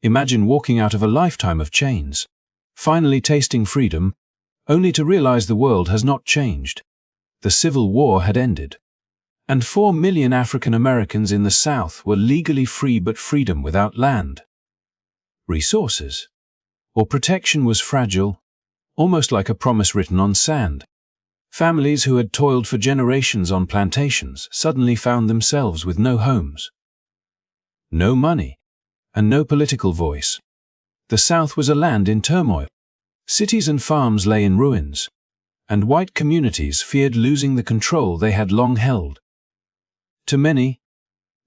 Imagine walking out of a lifetime of chains, finally tasting freedom, only to realize the world has not changed. The Civil War had ended, and 4 million African Americans in the South were legally free, but freedom without land, resources, or protection was fragile, almost like a promise written on sand. Families who had toiled for generations on plantations suddenly found themselves with no homes, no money, and no political voice. The South was a land in turmoil. Cities and farms lay in ruins, and white communities feared losing the control they had long held. To many,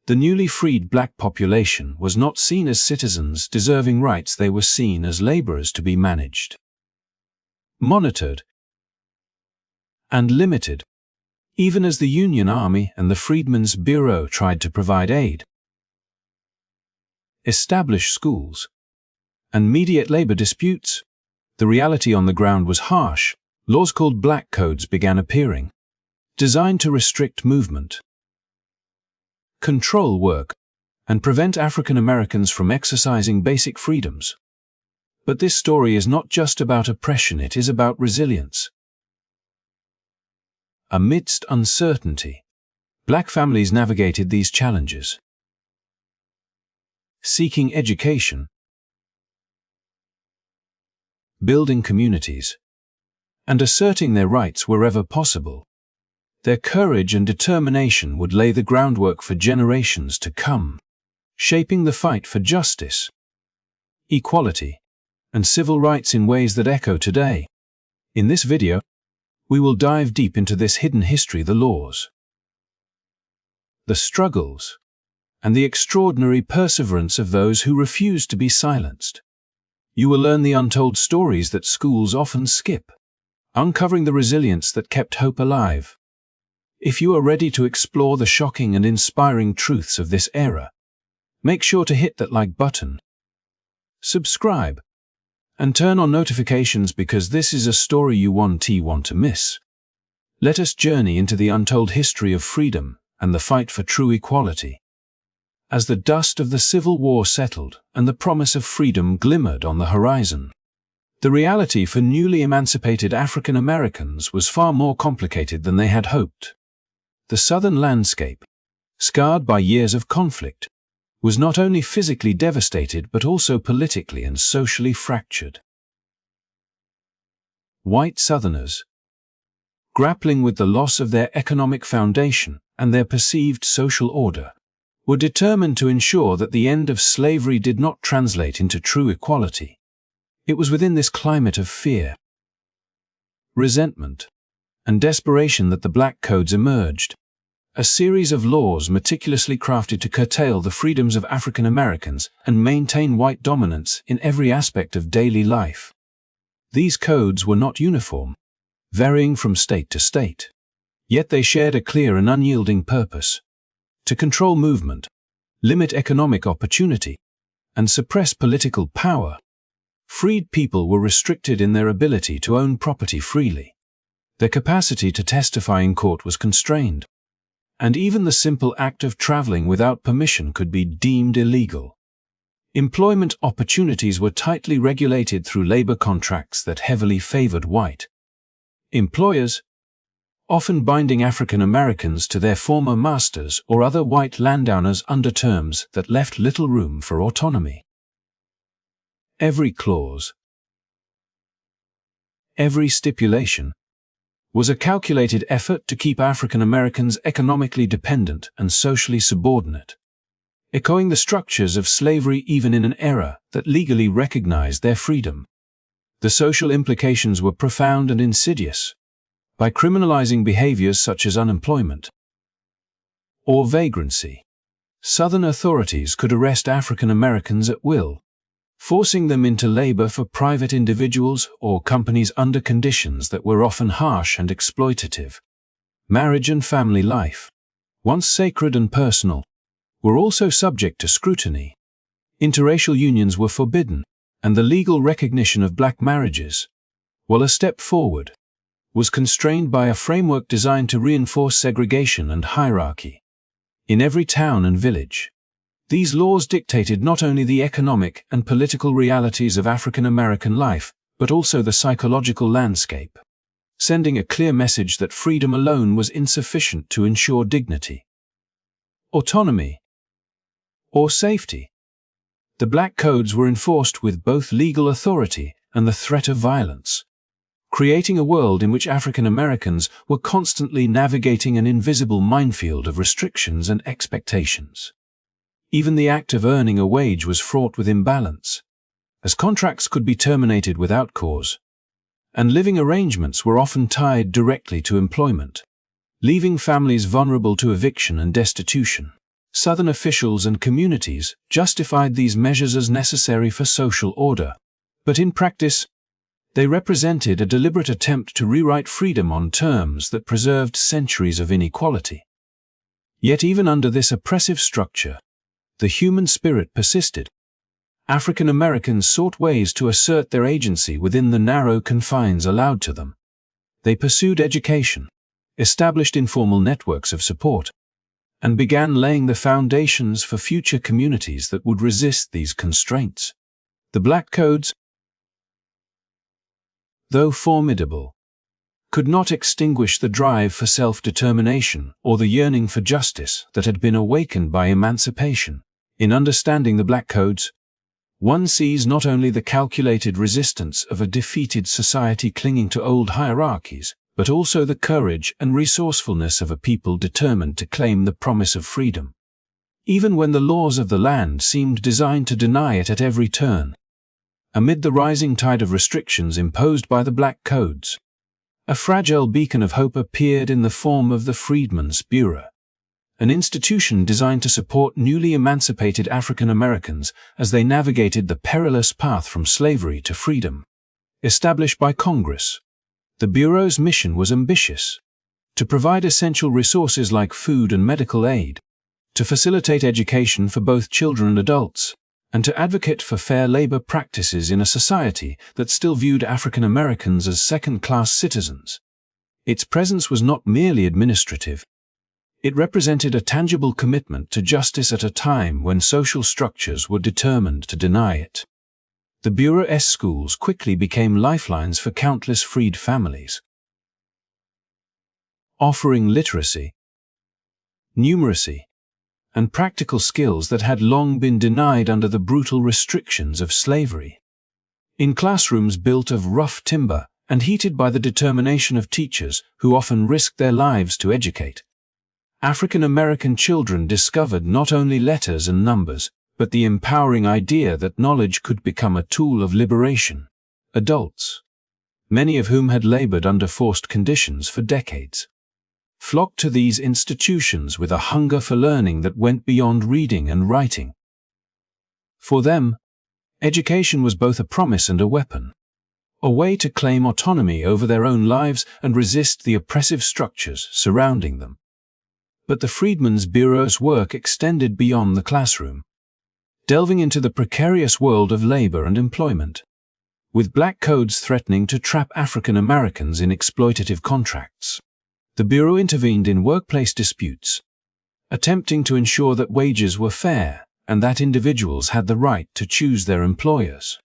the newly freed black population was not seen as citizens deserving rights. They were seen as laborers to be managed, monitored, and limited, even as the Union Army and the Freedmen's Bureau tried to provide aid, establish schools, and mediate labor disputes. The reality on the ground was harsh. Laws called black codes began appearing, designed to restrict movement, control work, and prevent African Americans from exercising basic freedoms. But this story is not just about oppression, it is about resilience. Amidst uncertainty, black families navigated these challenges, seeking education, building communities, and asserting their rights wherever possible. Their courage and determination would lay the groundwork for generations to come, shaping the fight for justice, equality, and civil rights in ways that echo today. In this video, we will dive deep into this hidden history, the laws, the struggles, and the extraordinary perseverance of those who refused to be silenced. You will learn the untold stories that schools often skip, uncovering the resilience that kept hope alive. If you are ready to explore the shocking and inspiring truths of this era, make sure to hit that like button, subscribe, and turn on notifications, because this is a story you won't want to miss. Let us journey into the untold history of freedom and the fight for true equality. As the dust of the Civil War settled and the promise of freedom glimmered on the horizon, the reality for newly emancipated African Americans was far more complicated than they had hoped. The Southern landscape, scarred by years of conflict, was not only physically devastated but also politically and socially fractured. White Southerners, grappling with the loss of their economic foundation and their perceived social order, were determined to ensure that the end of slavery did not translate into true equality. It was within this climate of fear, resentment, and desperation that the Black Codes emerged, a series of laws meticulously crafted to curtail the freedoms of African Americans and maintain white dominance in every aspect of daily life. These codes were not uniform, varying from state to state, yet they shared a clear and unyielding purpose: to control movement, limit economic opportunity, and suppress political power. Freed people were restricted in their ability to own property freely. Their capacity to testify in court was constrained, and even the simple act of traveling without permission could be deemed illegal. Employment opportunities were tightly regulated through labor contracts that heavily favored white employers, often binding African Americans to their former masters or other white landowners under terms that left little room for autonomy. Every clause, every stipulation, was a calculated effort to keep African Americans economically dependent and socially subordinate, echoing the structures of slavery even in an era that legally recognized their freedom. The social implications were profound and insidious. By criminalizing behaviors such as unemployment or vagrancy, Southern authorities could arrest African Americans at will, forcing them into labor for private individuals or companies under conditions that were often harsh and exploitative. Marriage and family life, once sacred and personal, were also subject to scrutiny. Interracial unions were forbidden, and the legal recognition of black marriages, while a step forward, was constrained by a framework designed to reinforce segregation and hierarchy. In every town and village, These laws dictated not only the economic and political realities of African American life, but also the psychological landscape, sending a clear message that freedom alone was insufficient to ensure dignity, autonomy, or safety. The Black Codes were enforced with both legal authority and the threat of violence, creating a world in which African Americans were constantly navigating an invisible minefield of restrictions and expectations. Even the act of earning a wage was fraught with imbalance, as contracts could be terminated without cause, and living arrangements were often tied directly to employment, leaving families vulnerable to eviction and destitution. Southern officials and communities justified these measures as necessary for social order, but in practice, they represented a deliberate attempt to rewrite freedom on terms that preserved centuries of inequality. Yet even under this oppressive structure, the human spirit persisted. African Americans sought ways to assert their agency within the narrow confines allowed to them. They pursued education, established informal networks of support, and began laying the foundations for future communities that would resist these constraints. The Black Codes, though formidable, could not extinguish the drive for self-determination or the yearning for justice that had been awakened by emancipation. In understanding the Black Codes, one sees not only the calculated resistance of a defeated society clinging to old hierarchies, but also the courage and resourcefulness of a people determined to claim the promise of freedom, even when the laws of the land seemed designed to deny it at every turn. Amid the rising tide of restrictions imposed by the Black Codes, a fragile beacon of hope appeared in the form of the Freedmen's Bureau, an institution designed to support newly emancipated African Americans as they navigated the perilous path from slavery to freedom. Established by Congress, the Bureau's mission was ambitious: to provide essential resources like food and medical aid, to facilitate education for both children and adults, and to advocate for fair labor practices in a society that still viewed African Americans as second-class citizens. Its presence was not merely administrative. It represented a tangible commitment to justice at a time when social structures were determined to deny it. The Bureau's schools quickly became lifelines for countless freed families, offering literacy, numeracy, and practical skills that had long been denied under the brutal restrictions of slavery. In classrooms built of rough timber and heated by the determination of teachers who often risked their lives to educate, African American children discovered not only letters and numbers, but the empowering idea that knowledge could become a tool of liberation. Adults, many of whom had labored under forced conditions for decades, flocked to these institutions with a hunger for learning that went beyond reading and writing. For them, education was both a promise and a weapon, a way to claim autonomy over their own lives and resist the oppressive structures surrounding them. But the Freedmen's Bureau's work extended beyond the classroom, delving into the precarious world of labor and employment. With Black Codes threatening to trap African Americans in exploitative contracts, the Bureau intervened in workplace disputes, attempting to ensure that wages were fair and that individuals had the right to choose their employers.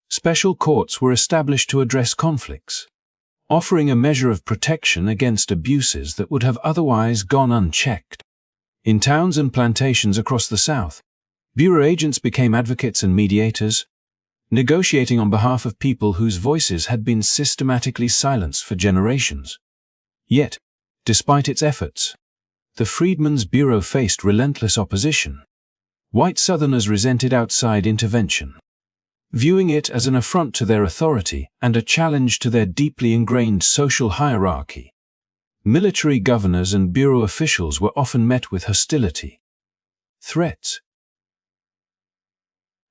Special courts were established to address conflicts, offering a measure of protection against abuses that would have otherwise gone unchecked. In towns and plantations across the South, Bureau agents became advocates and mediators, negotiating on behalf of people whose voices had been systematically silenced for generations. Yet, despite its efforts, the Freedmen's Bureau faced relentless opposition. White Southerners resented outside intervention, viewing it as an affront to their authority and a challenge to their deeply ingrained social hierarchy. Military governors and Bureau officials were often met with hostility, threats,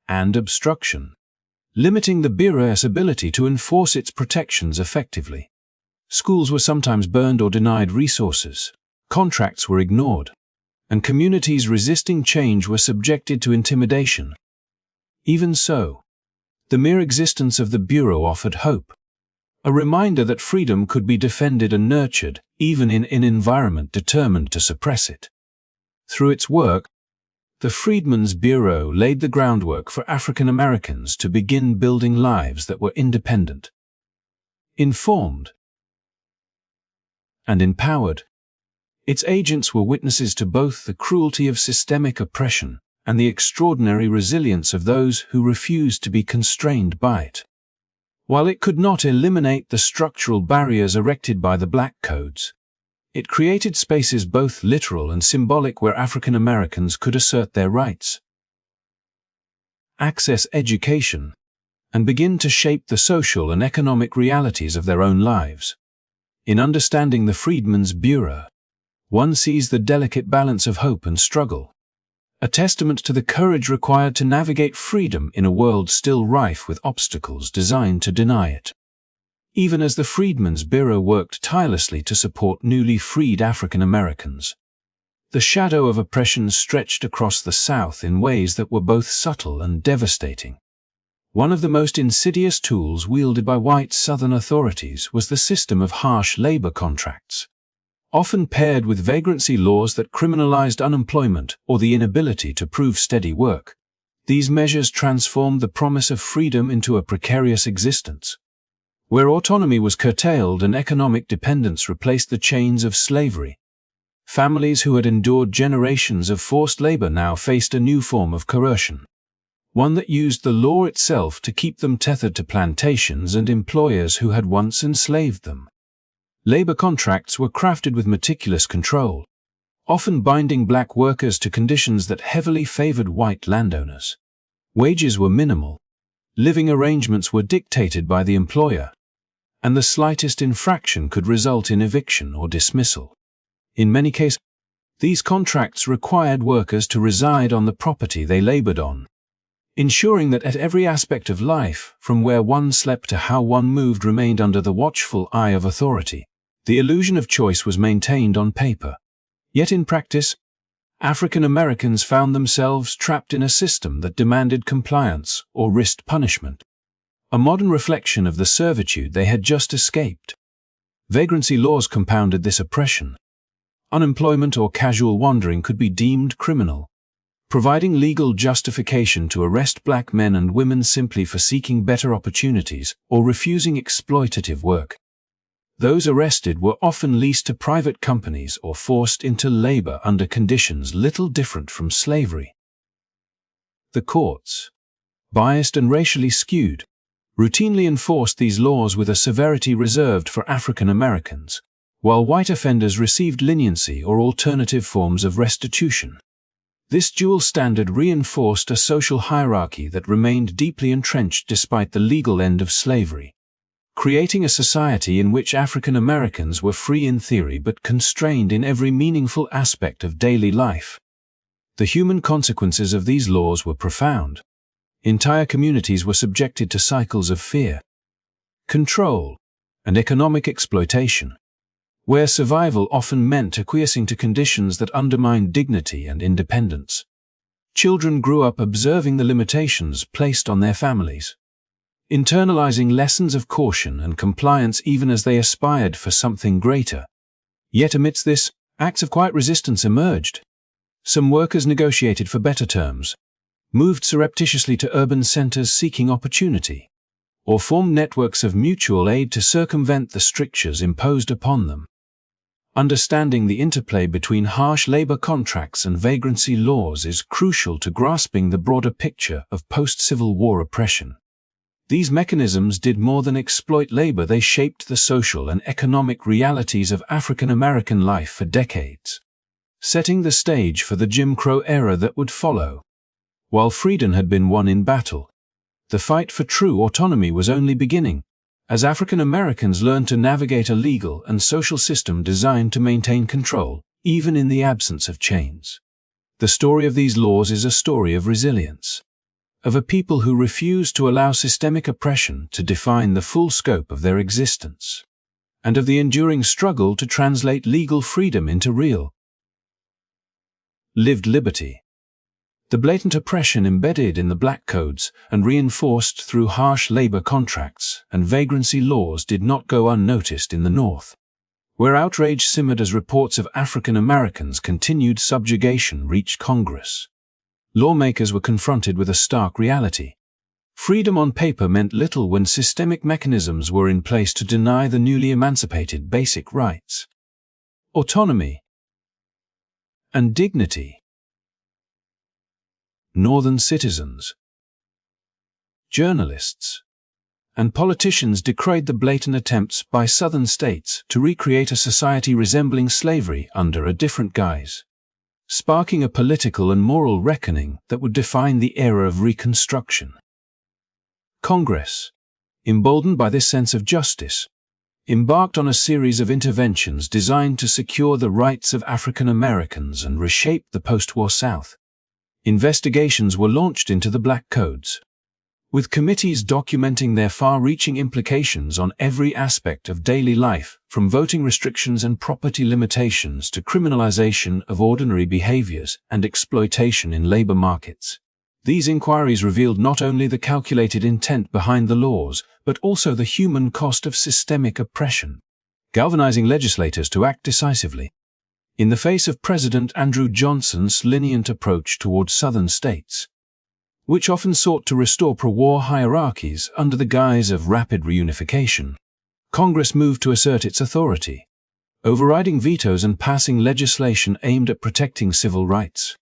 and obstruction, limiting the Bureau's ability to enforce its protections effectively. Schools were sometimes burned or denied resources, contracts were ignored, and communities resisting change were subjected to intimidation. Even so, the mere existence of the Bureau offered hope, a reminder that freedom could be defended and nurtured even in an environment determined to suppress it. Through its work, The Freedmen's Bureau laid the groundwork for African Americans to begin building lives that were independent, informed, and empowered. Its agents were witnesses to both the cruelty of systemic oppression and the extraordinary resilience of those who refused to be constrained by it. While it could not eliminate the structural barriers erected by the Black Codes, it created spaces both literal and symbolic where African Americans could assert their rights, access education, and begin to shape the social and economic realities of their own lives. In understanding the Freedmen's Bureau, one sees the delicate balance of hope and struggle, a testament to the courage required to navigate freedom in a world still rife with obstacles designed to deny it. Even as the Freedmen's Bureau worked tirelessly to support newly freed African Americans, the shadow of oppression stretched across the South in ways that were both subtle and devastating. One of the most insidious tools wielded by white Southern authorities was the system of harsh labor contracts, often paired with vagrancy laws that criminalized unemployment or the inability to prove steady work. These measures transformed the promise of freedom into a precarious existence, where autonomy was curtailed and economic dependence replaced the chains of slavery. Families who had endured generations of forced labor now faced a new form of coercion, one that used the law itself to keep them tethered to plantations and employers who had once enslaved them. Labor contracts were crafted with meticulous control, often binding black workers to conditions that heavily favored white landowners. Wages were minimal, living arrangements were dictated by the employer, and the slightest infraction could result in eviction or dismissal. In many cases, these contracts required workers to reside on the property they labored on, ensuring that at every aspect of life, from where one slept to how one moved, remained under the watchful eye of authority. The illusion of choice was maintained on paper. Yet in practice, African Americans found themselves trapped in a system that demanded compliance or risked punishment, a modern reflection of the servitude they had just escaped. Vagrancy laws compounded this oppression. Unemployment or casual wandering could be deemed criminal, providing legal justification to arrest black men and women simply for seeking better opportunities or refusing exploitative work. Those arrested were often leased to private companies or forced into labor under conditions little different from slavery. The courts, biased and racially skewed, routinely enforced these laws with a severity reserved for African Americans, while white offenders received leniency or alternative forms of restitution. This dual standard reinforced a social hierarchy that remained deeply entrenched despite the legal end of slavery, creating a society in which African Americans were free in theory but constrained in every meaningful aspect of daily life. The human consequences of these laws were profound. Entire communities were subjected to cycles of fear, control, and economic exploitation, where survival often meant acquiescing to conditions that undermined dignity and independence. Children grew up observing the limitations placed on their families, internalizing lessons of caution and compliance even as they aspired for something greater. Yet amidst this, acts of quiet resistance emerged. Some workers negotiated for better terms, moved surreptitiously to urban centers seeking opportunity, or formed networks of mutual aid to circumvent the strictures imposed upon them. Understanding the interplay between harsh labor contracts and vagrancy laws is crucial to grasping the broader picture of post-Civil War oppression. These mechanisms did more than exploit labor, they shaped the social and economic realities of African American life for decades, setting the stage for the Jim Crow era that would follow. While freedom had been won in battle, the fight for true autonomy was only beginning, as African Americans learned to navigate a legal and social system designed to maintain control, even in the absence of chains. The story of these laws is a story of resilience, of a people who refused to allow systemic oppression to define the full scope of their existence, and of the enduring struggle to translate legal freedom into real, lived liberty. The blatant oppression embedded in the Black Codes and reinforced through harsh labor contracts and vagrancy laws did not go unnoticed in the North, where outrage simmered as reports of African Americans' continued subjugation reached Congress. lawmakers were confronted with a stark reality. Freedom on paper meant little when systemic mechanisms were in place to deny the newly emancipated basic rights, autonomy, and dignity. Northern citizens, journalists, and politicians decried the blatant attempts by Southern states to recreate a society resembling slavery under a different guise, sparking a political and moral reckoning that would define the era of Reconstruction. Congress, emboldened by this sense of justice, embarked on a series of interventions designed to secure the rights of African Americans and reshape the post-war South. Investigations were launched into the Black Codes, with committees documenting their far-reaching implications on every aspect of daily life, from voting restrictions and property limitations to criminalization of ordinary behaviors and exploitation in labor markets. These inquiries revealed not only the calculated intent behind the laws, but also the human cost of systemic oppression, galvanizing legislators to act decisively. In the face of President Andrew Johnson's lenient approach toward Southern states, which often sought to restore pro-war hierarchies under the guise of rapid reunification, Congress moved to assert its authority, overriding vetoes and passing legislation aimed at protecting civil rights.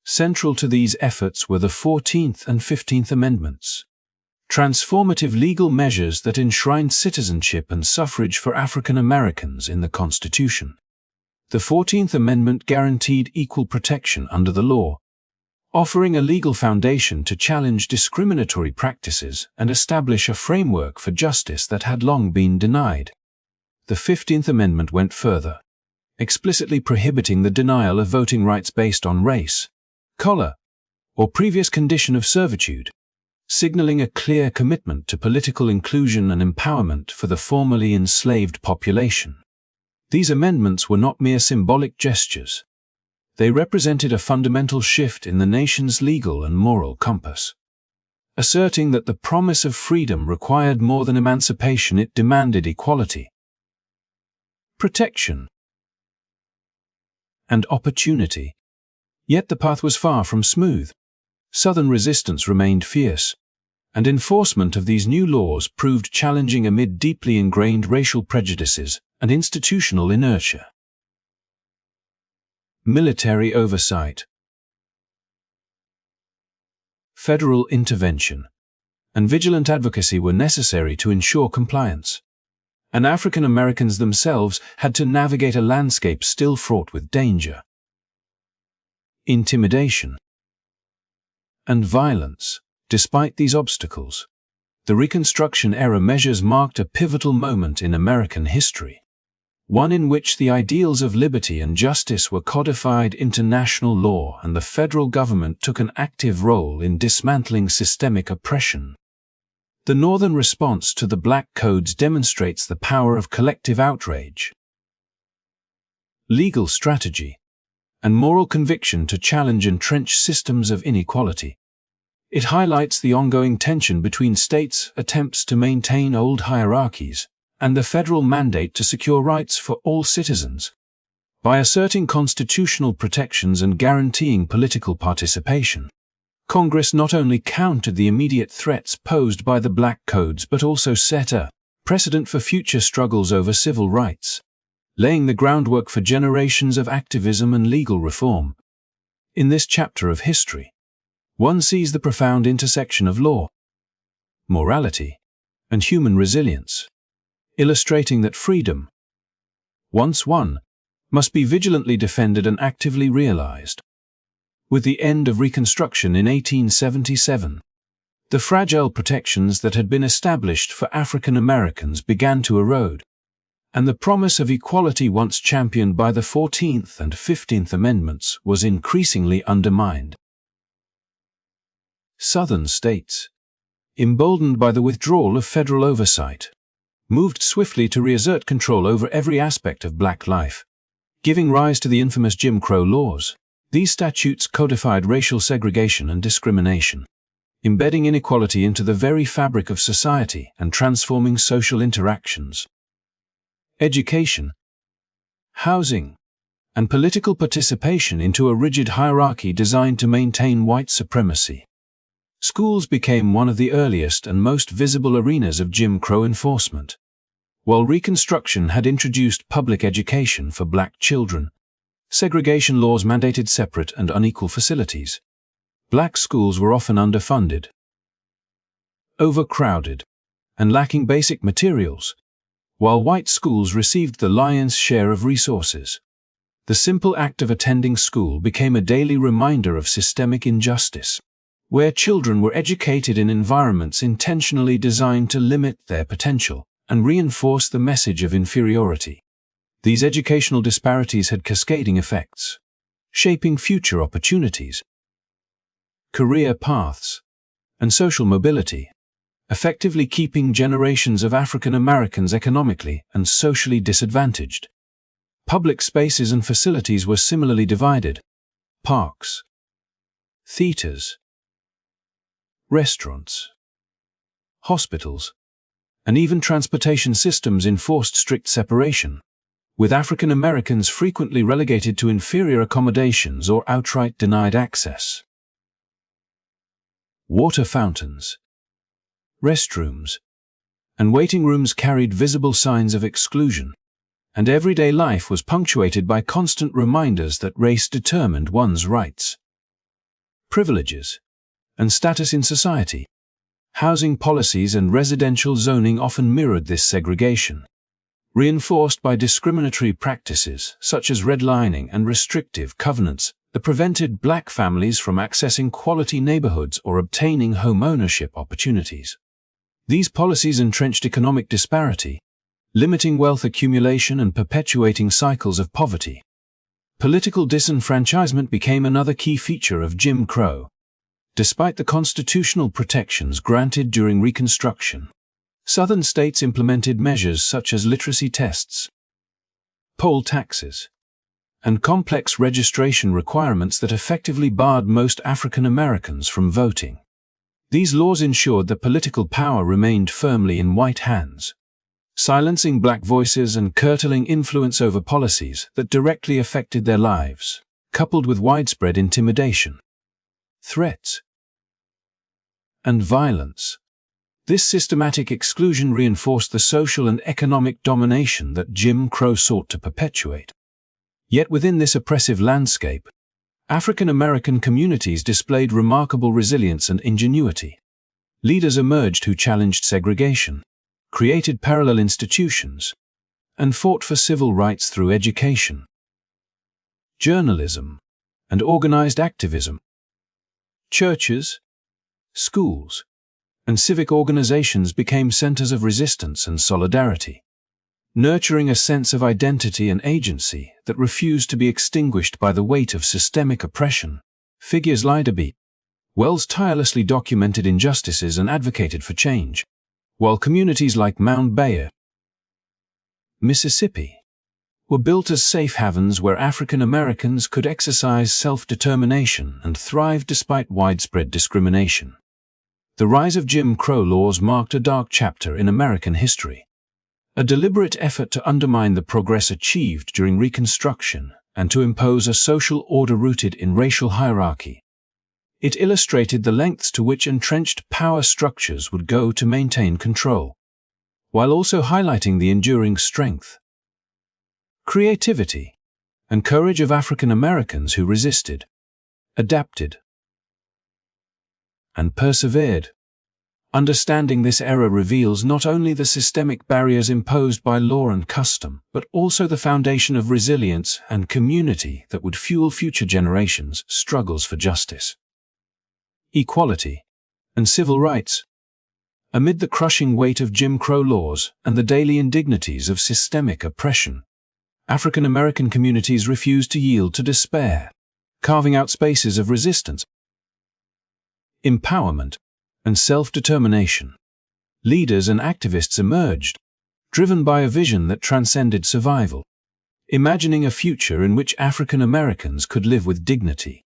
Central to these efforts were the 14th and 15th Amendments, transformative legal measures that enshrined citizenship and suffrage for African Americans in the Constitution. The 14th Amendment guaranteed equal protection under the law, offering a legal foundation to challenge discriminatory practices and establish a framework for justice that had long been denied. The 15th Amendment went further, explicitly prohibiting the denial of voting rights based on race, color, or previous condition of servitude, signaling a clear commitment to political inclusion and empowerment for the formerly enslaved population. These amendments were not mere symbolic gestures. They represented a fundamental shift in the nation's legal and moral compass. Asserting that the promise of freedom required more than emancipation, it demanded equality, protection, and opportunity. Yet the path was far from smooth. Southern resistance remained fierce, and enforcement of these new laws proved challenging amid deeply ingrained racial prejudices and institutional inertia. Military oversight, federal intervention, and vigilant advocacy were necessary to ensure compliance, and African Americans themselves had to navigate a landscape still fraught with danger, intimidation, and violence. Despite these obstacles, the Reconstruction era measures marked a pivotal moment in American history, one in which the ideals of liberty and justice were codified into national law and the federal government took an active role in dismantling systemic oppression. The Northern response to the Black Codes demonstrates the power of collective outrage, legal strategy, and moral conviction to challenge entrenched systems of inequality. It highlights the ongoing tension between states' attempts to maintain old hierarchies and the federal mandate to secure rights for all citizens. By asserting constitutional protections and guaranteeing political participation, Congress not only countered the immediate threats posed by the Black Codes but also set a precedent for future struggles over civil rights, laying the groundwork for generations of activism and legal reform. In this chapter of history, one sees the profound intersection of law, morality, and human resilience, illustrating that freedom, once won, must be vigilantly defended and actively realized. With the end of Reconstruction in 1877, the fragile protections that had been established for African Americans began to erode, and the promise of equality once championed by the 14th and 15th Amendments was increasingly undermined. Southern states, emboldened by the withdrawal of federal oversight, moved swiftly to reassert control over every aspect of black life, giving rise to the infamous Jim Crow laws. These statutes codified racial segregation and discrimination, embedding inequality into the very fabric of society and transforming social interactions. Education, housing, and political participation into a rigid hierarchy designed to maintain white supremacy. Schools became one of the earliest and most visible arenas of Jim Crow enforcement. While Reconstruction had introduced public education for black children, segregation laws mandated separate and unequal facilities. Black schools were often underfunded, overcrowded, and lacking basic materials, while white schools received the lion's share of resources. The simple act of attending school became a daily reminder of systemic injustice, where children were educated in environments intentionally designed to limit their potential and reinforce the message of inferiority. These educational disparities had cascading effects, shaping future opportunities, career paths, and social mobility, effectively keeping generations of African Americans economically and socially disadvantaged. Public spaces and facilities were similarly divided. Parks, theaters, restaurants, hospitals, and even transportation systems enforced strict separation, with African Americans frequently relegated to inferior accommodations or outright denied access. Water fountains, restrooms, and waiting rooms carried visible signs of exclusion, and everyday life was punctuated by constant reminders that race determined one's rights, privileges, and status in society. Housing policies and residential zoning often mirrored this segregation, reinforced by discriminatory practices such as redlining and restrictive covenants that prevented black families from accessing quality neighborhoods or obtaining home ownership opportunities. These policies entrenched economic disparity, limiting wealth accumulation and perpetuating cycles of poverty. Political disenfranchisement became another key feature of Jim Crow. Despite the constitutional protections granted during Reconstruction, Southern states implemented measures such as literacy tests, poll taxes, and complex registration requirements that effectively barred most African Americans from voting. These laws ensured that political power remained firmly in white hands, silencing black voices and curtailing influence over policies that directly affected their lives, coupled with widespread intimidation, threats, and violence. This systematic exclusion reinforced the social and economic domination that Jim Crow sought to perpetuate. Yet within this oppressive landscape, African American communities displayed remarkable resilience and ingenuity. Leaders emerged who challenged segregation, created parallel institutions, and fought for civil rights through education, journalism, and organized activism. Churches, schools, and civic organizations became centers of resistance and solidarity, nurturing a sense of identity and agency that refused to be extinguished by the weight of systemic oppression. Figures like Ida B. Wells tirelessly documented injustices and advocated for change, while communities like Mount Bayer, Mississippi, were built as safe havens where African Americans could exercise self-determination and thrive despite widespread discrimination. The rise of Jim Crow laws marked a dark chapter in American history, a deliberate effort to undermine the progress achieved during Reconstruction and to impose a social order rooted in racial hierarchy. It illustrated the lengths to which entrenched power structures would go to maintain control, while also highlighting the enduring strength, creativity, and courage of African Americans who resisted, adapted, and persevered. Understanding this era reveals not only the systemic barriers imposed by law and custom, but also the foundation of resilience and community that would fuel future generations' struggles for justice, equality, and civil rights. Amid the crushing weight of Jim Crow laws and the daily indignities of systemic oppression, African American communities refused to yield to despair, carving out spaces of resistance, empowerment, and self-determination. Leaders and activists emerged, driven by a vision that transcended survival, imagining a future in which African Americans could live with dignity,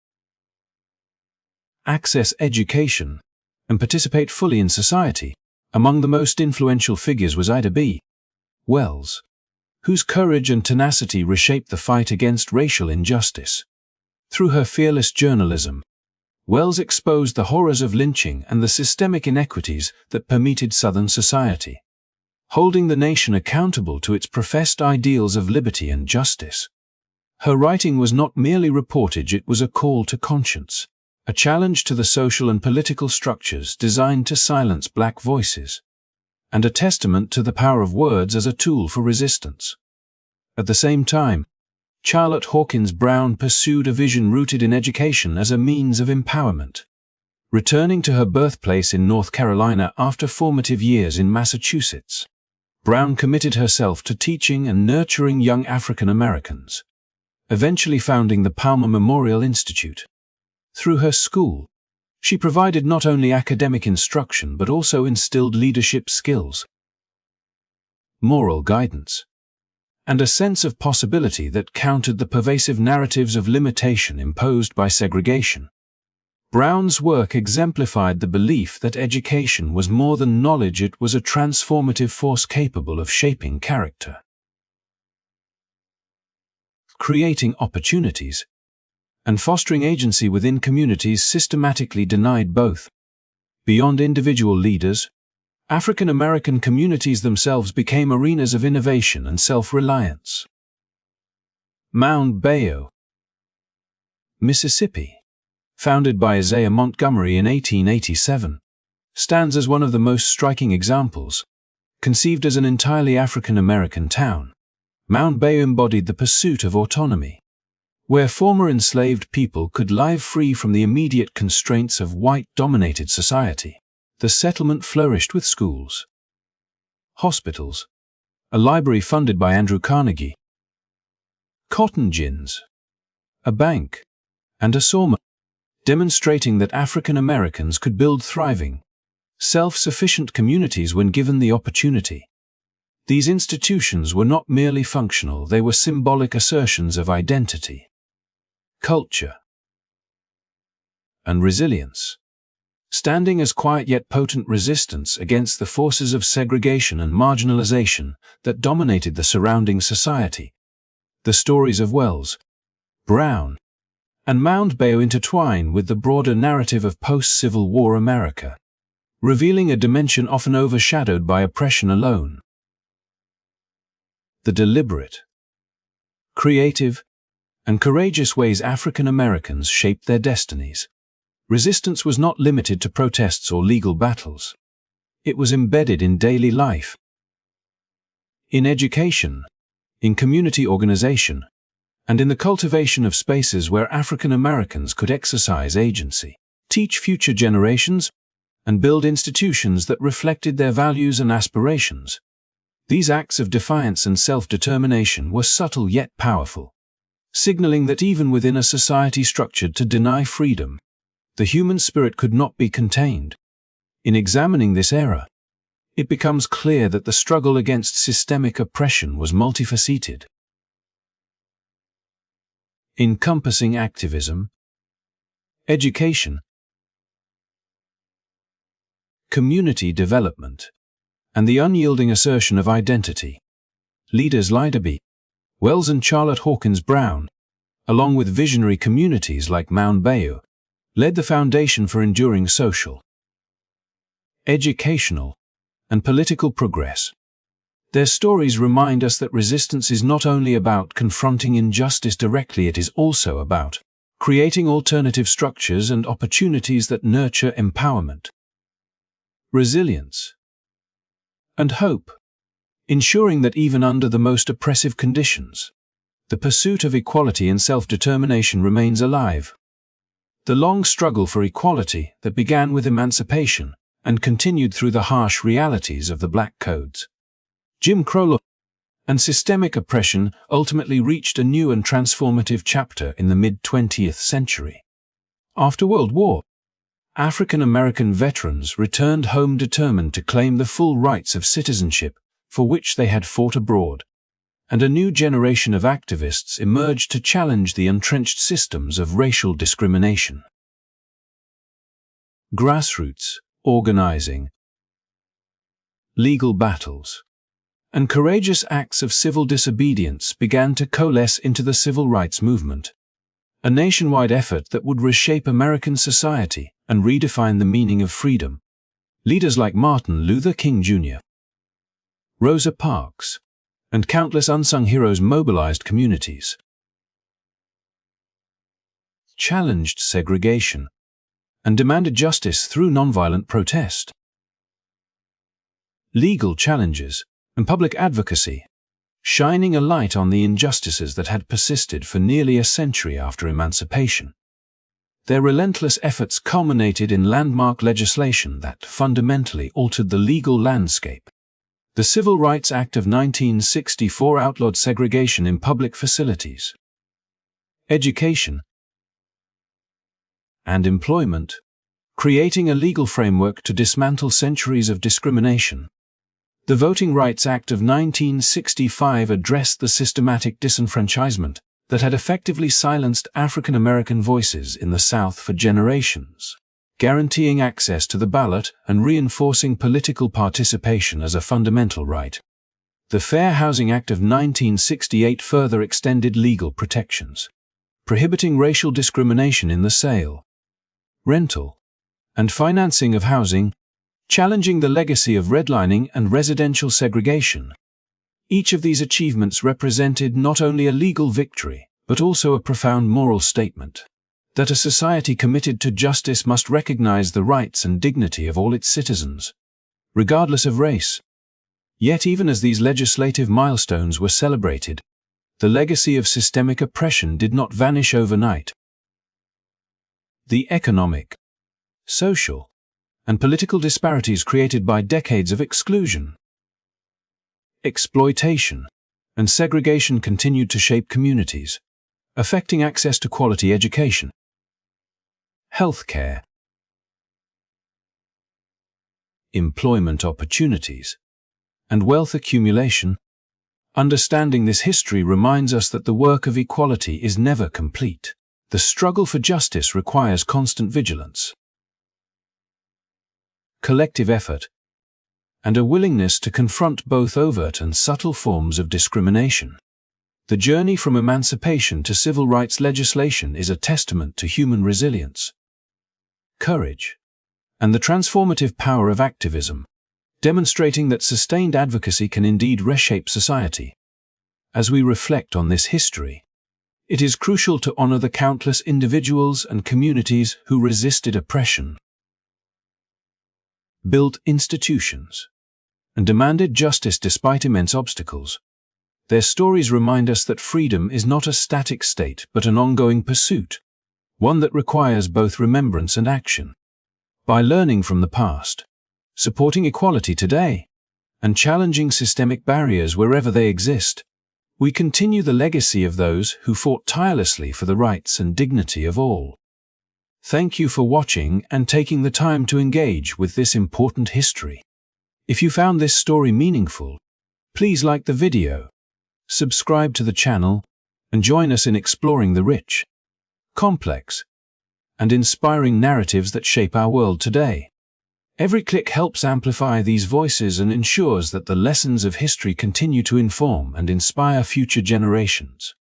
access education, and participate fully in society. Among the most influential figures was Ida B. Wells, whose courage and tenacity reshaped the fight against racial injustice. Through her fearless journalism, Wells exposed the horrors of lynching and the systemic inequities that permeated Southern society, holding the nation accountable to its professed ideals of liberty and justice. Her writing was not merely reportage, it was a call to conscience, a challenge to the social and political structures designed to silence black voices, and a testament to the power of words as a tool for resistance. At the same time, Charlotte Hawkins Brown pursued a vision rooted in education as a means of empowerment. Returning to her birthplace in North Carolina after formative years in Massachusetts, Brown committed herself to teaching and nurturing young African Americans, eventually founding the Palmer Memorial Institute. Through her school, she provided not only academic instruction but also instilled leadership skills, moral guidance, and a sense of possibility that countered the pervasive narratives of limitation imposed by segregation. Brown's work exemplified the belief that education was more than knowledge, it was a transformative force capable of shaping character, creating opportunities, and fostering agency within communities systematically denied both. Beyond individual leaders, African American communities themselves became arenas of innovation and self-reliance. Mound Bayou, Mississippi, founded by Isaiah Montgomery in 1887, stands as one of the most striking examples. Conceived as an entirely African American town, Mound Bayou embodied the pursuit of autonomy, where former enslaved people could live free from the immediate constraints of white-dominated society. The settlement flourished with schools, hospitals, a library funded by Andrew Carnegie, cotton gins, a bank, and a sawmill, demonstrating that African Americans could build thriving, self-sufficient communities when given the opportunity. These institutions were not merely functional, they were symbolic assertions of identity, culture, and resilience, standing as quiet yet potent resistance against the forces of segregation and marginalization that dominated the surrounding society. The stories of Wells, Brown, and Mound Bayou intertwine with the broader narrative of post-Civil War America, revealing a dimension often overshadowed by oppression alone. The deliberate, creative, and courageous ways African Americans shaped their destinies. Resistance was not limited to protests or legal battles. It was embedded in daily life, in education, in community organization, and in the cultivation of spaces where African Americans could exercise agency, teach future generations, and build institutions that reflected their values and aspirations. These acts of defiance and self-determination were subtle yet powerful, signaling that even within a society structured to deny freedom, the human spirit could not be contained. In examining this era, it becomes clear that the struggle against systemic oppression was multifaceted, encompassing activism, education, community development, and the unyielding assertion of identity. Leaders like Ida B. Wells and Charlotte Hawkins Brown, along with visionary communities like Mound Bayou, led the foundation for enduring social, educational, and political progress. Their stories remind us that resistance is not only about confronting injustice directly, it is also about creating alternative structures and opportunities that nurture empowerment, resilience, and hope, ensuring that even under the most oppressive conditions, the pursuit of equality and self-determination remains alive. The long struggle for equality that began with emancipation and continued through the harsh realities of the Black Codes, Jim Crow law, and systemic oppression ultimately reached a new and transformative chapter in the mid-20th century. After World War, African American veterans returned home determined to claim the full rights of citizenship for which they had fought abroad, and a new generation of activists emerged to challenge the entrenched systems of racial discrimination. Grassroots organizing, legal battles, and courageous acts of civil disobedience began to coalesce into the civil rights movement, a nationwide effort that would reshape American society and redefine the meaning of freedom. Leaders like Martin Luther King Jr., Rosa Parks, and countless unsung heroes mobilized communities, challenged segregation, and demanded justice through nonviolent protest. Legal challenges and public advocacy, shining a light on the injustices that had persisted for nearly a century after emancipation. Their relentless efforts culminated in landmark legislation that fundamentally altered the legal landscape. The Civil Rights Act of 1964 outlawed segregation in public facilities, education, and employment, creating a legal framework to dismantle centuries of discrimination. The Voting Rights Act of 1965 addressed the systematic disenfranchisement that had effectively silenced African American voices in the South for generations, guaranteeing access to the ballot and reinforcing political participation as a fundamental right. The Fair Housing Act of 1968 further extended legal protections, prohibiting racial discrimination in the sale, rental, and financing of housing, challenging the legacy of redlining and residential segregation. Each of these achievements represented not only a legal victory, but also a profound moral statement that a society committed to justice must recognize the rights and dignity of all its citizens, regardless of race. Yet even as these legislative milestones were celebrated, the legacy of systemic oppression did not vanish overnight. The economic, social, and political disparities created by decades of exclusion, exploitation, and segregation continued to shape communities, affecting access to quality education, healthcare, employment opportunities, and wealth accumulation. Understanding this history reminds us that the work of equality is never complete. The struggle for justice requires constant vigilance, collective effort, and a willingness to confront both overt and subtle forms of discrimination. The journey from emancipation to civil rights legislation is a testament to human resilience, courage, and the transformative power of activism, demonstrating that sustained advocacy can indeed reshape society. As we reflect on this history, it is crucial to honor the countless individuals and communities who resisted oppression, built institutions, and demanded justice despite immense obstacles. Their stories remind us that freedom is not a static state but an ongoing pursuit, one that requires both remembrance and action. By learning from the past, supporting equality today, and challenging systemic barriers wherever they exist, we continue the legacy of those who fought tirelessly for the rights and dignity of all. Thank you for watching and taking the time to engage with this important history. If you found this story meaningful, please like the video, subscribe to the channel, and join us in exploring the rich, complex, and inspiring narratives that shape our world today. Every click helps amplify these voices and ensures that the lessons of history continue to inform and inspire future generations.